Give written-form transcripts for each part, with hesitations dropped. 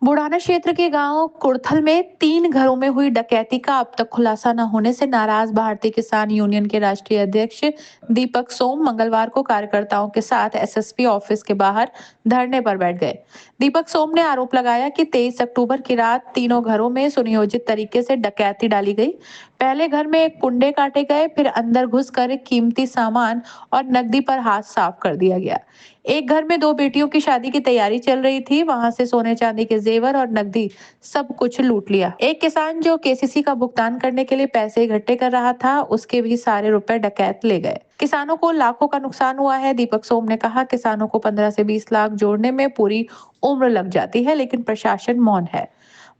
बुढ़ाना क्षेत्र के गांव कुड़थल में 3 घरों में हुई डकैती का अब तक खुलासा न होने से नाराज भारतीय किसान यूनियन के राष्ट्रीय अध्यक्ष दीपक सोम मंगलवार को कार्यकर्ताओं के साथ एसएसपी ऑफिस के बाहर धरने पर बैठ गए। दीपक सोम ने आरोप लगाया कि 23 अक्टूबर की रात तीनों घरों में सुनियोजित तरीके से डकैती डाली गई। पहले घर में कुंडे काटे गए, फिर अंदर घुसकर कीमती सामान और नकदी पर हाथ साफ कर दिया गया। एक घर में 2 बेटियों की शादी की तैयारी चल रही थी, वहां से सोने चांदी के जेवर और नकदी सब कुछ लूट लिया। एक किसान जो केसीसी का भुगतान करने के लिए पैसे इकट्ठे कर रहा था, उसके भी सारे रुपए डकैत ले गए। किसानों को लाखों का नुकसान हुआ है। दीपक सोम ने कहा, किसानों को 15 से 20 लाख जोड़ने में पूरी उम्र लग जाती है, लेकिन प्रशासन मौन है।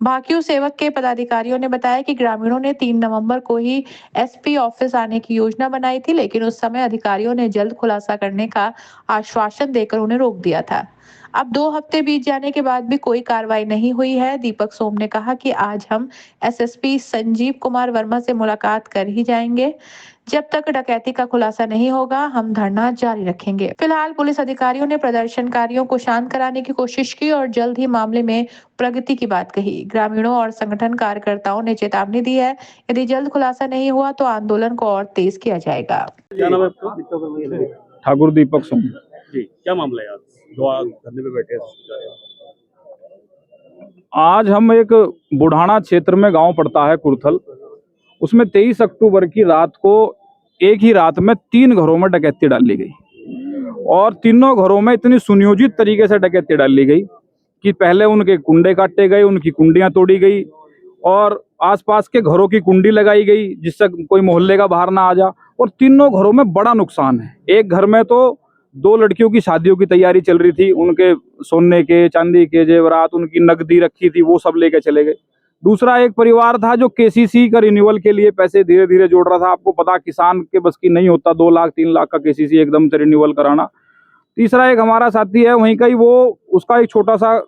भाकियू सेवक के पदाधिकारियों ने बताया कि ग्रामीणों ने 3 नवंबर को ही एसपी ऑफिस आने की योजना बनाई थी, लेकिन उस समय अधिकारियों ने जल्द खुलासा करने का आश्वासन देकर उन्हें रोक दिया था। अब 2 हफ्ते बीत जाने के बाद भी कोई कार्रवाई नहीं हुई है। दीपक सोम ने कहा कि आज हम एसएसपी संजीव कुमार वर्मा से मुलाकात कर ही जाएंगे। जब तक डकैती का खुलासा नहीं होगा, हम धरना जारी रखेंगे। फिलहाल पुलिस अधिकारियों ने प्रदर्शनकारियों को शांत कराने की कोशिश की और जल्द ही मामले में प्रगति की बात कही। ग्रामीणों और संगठन कार्यकर्ताओं ने चेतावनी दी है, यदि जल्द खुलासा नहीं हुआ तो आंदोलन को और तेज किया जाएगा। क्या नाम है आपका? ठाकुर दीपक सोम जी, क्या मामला है आज जो आज धरने पे बैठे हैं? आज हम एक बुढ़ाना क्षेत्र में गांव पड़ता है कुड़थल, उसमें 23 अक्टूबर की रात को एक ही रात में 3 घरों में डकैती डाली गई और तीनों घरों में इतनी सुनियोजित तरीके से डकैती डाली गई कि पहले उनके कुंडे काटे गए, उनकी कुंडियां तोड़ी गई और आसपास के घरों की कुंडी लगाई गई जिससे कोई मोहल्ले का बाहर ना आ जा। और तीनों घरों में बड़ा नुकसान है। एक घर में तो 2 लड़कियों की शादियों की तैयारी चल रही थी, उनके सोने के चांदी के जेवरात, उनकी नकदी रखी थी, वो सब लेके चले गए। दूसरा एक परिवार था जो केसीसी का रिन्यूअल के लिए पैसे धीरे धीरे जोड़ रहा था। आपको पता किसान के बस की नहीं होता 2 लाख 3 लाख का केसीसी एकदम से रिन्यूअल कराना। तीसरा एक हमारा साथी है वहीं का ही, वो उसका एक छोटा सा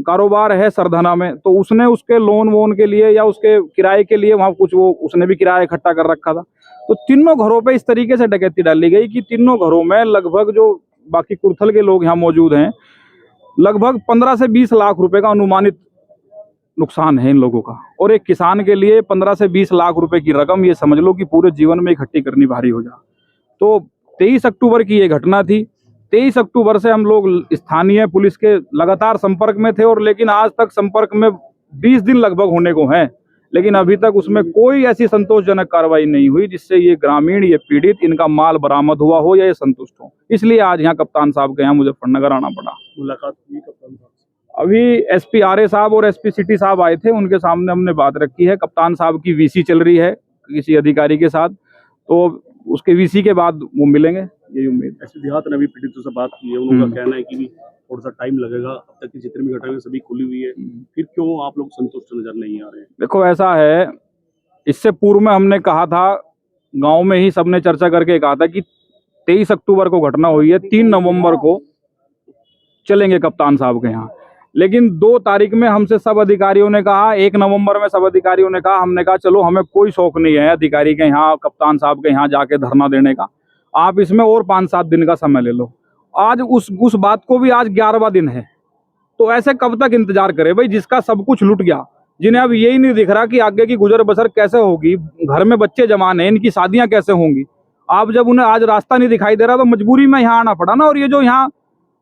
कारोबार है सरधना में, तो उसने उसके लोन वोन के लिए या उसके किराए के लिए वहां कुछ वो उसने भी किराया इकट्ठा कर रखा था। तो तीनों घरों पे इस तरीके से डकैती डाली गई कि तीनों घरों में लगभग जो बाकी कुड़थल के लोग यहाँ मौजूद हैं, लगभग 15 से 20 लाख रुपए का अनुमानित नुकसान है इन लोगों का। और एक किसान के लिए 15 से 20 लाख रुपए की रकम ये समझ लो कि पूरे जीवन में इकट्ठी करनी भारी हो जा। तो 23 अक्टूबर की ये घटना थी। 23 अक्टूबर से हम लोग स्थानीय पुलिस के लगातार संपर्क में थे और लेकिन आज तक संपर्क में 20 दिन लगभग होने को हैं, लेकिन अभी तक उसमें कोई ऐसी संतोषजनक कार्रवाई नहीं हुई जिससे ये ग्रामीण, ये पीड़ित, इनका माल बरामद हुआ हो या ये संतुष्ट हो। इसलिए आज यहाँ कप्तान साहब के यहाँ मुजफ्फरनगर आना पड़ा। मुलाकात हुई कप्तान साहब? अभी एसपी आरए साहब और एसपी सिटी साहब आए थे, उनके सामने हमने बात रखी है। कप्तान साहब की वीसी चल रही है किसी अधिकारी के साथ, तो उसके वीसी के बाद वो मिलेंगे, यही उम्मीद है। एसपी देहात ने अभी पीड़ितों से बात की है, उनका कहना है कि भी थोड़ा सा टाइम लगेगा, अब तक की जितनी भी घटनाएं सभी खुली हुई है, फिर क्यों आप लोग संतुष्ट नजर नहीं आ रहे हैं? देखो ऐसा है, इससे पूर्व में हमने कहा था, गांव में ही सबने चर्चा करके कहा था कि 23 अक्टूबर को घटना हुई है, 3 नवंबर को चलेंगे कप्तान साहब के यहाँ। लेकिन 2 तारीख में हमसे सब अधिकारियों ने कहा, 1 नवंबर में सब अधिकारियों ने कहा, हमने कहा चलो हमें कोई शौक नहीं है अधिकारी के यहाँ, कप्तान साहब के यहाँ जाके धरना देने का, आप इसमें और 5-7 दिन का समय ले लो। आज उस बात को भी आज 11वां दिन है, तो ऐसे कब तक इंतजार करे भाई, जिसका सब कुछ लुट गया, जिन्हें अब यही नहीं दिख रहा कि आगे की गुजर बसर कैसे होगी, घर में बच्चे जवान हैं, इनकी शादियां कैसे होंगी। आप जब उन्हें आज रास्ता नहीं दिखाई दे रहा तो मजबूरी में यहाँ आना पड़ा ना। और ये जो यहाँ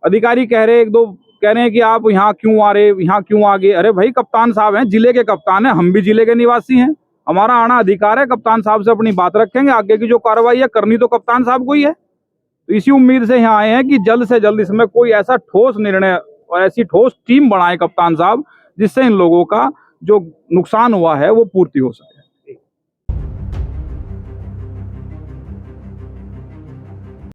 अधिकारी कह रहे, 1-2 कह रहे हैं कि आप यहाँ क्यों आ रहे, यहाँ क्यों आ गए। अरे भाई कप्तान साहब हैं, जिले के कप्तान हैं, हम भी जिले के निवासी हैं, हमारा आना अधिकार है। कप्तान साहब से अपनी बात रखेंगे, आगे की जो कार्रवाई है करनी तो कप्तान साहब को ही है। तो इसी उम्मीद से यहाँ आए हैं कि जल्द से जल्द इसमें कोई ऐसा ठोस निर्णय और ऐसी ठोस टीम बनाए कप्तान साहब, जिससे इन लोगों का जो नुकसान हुआ है वो पूर्ति हो सके।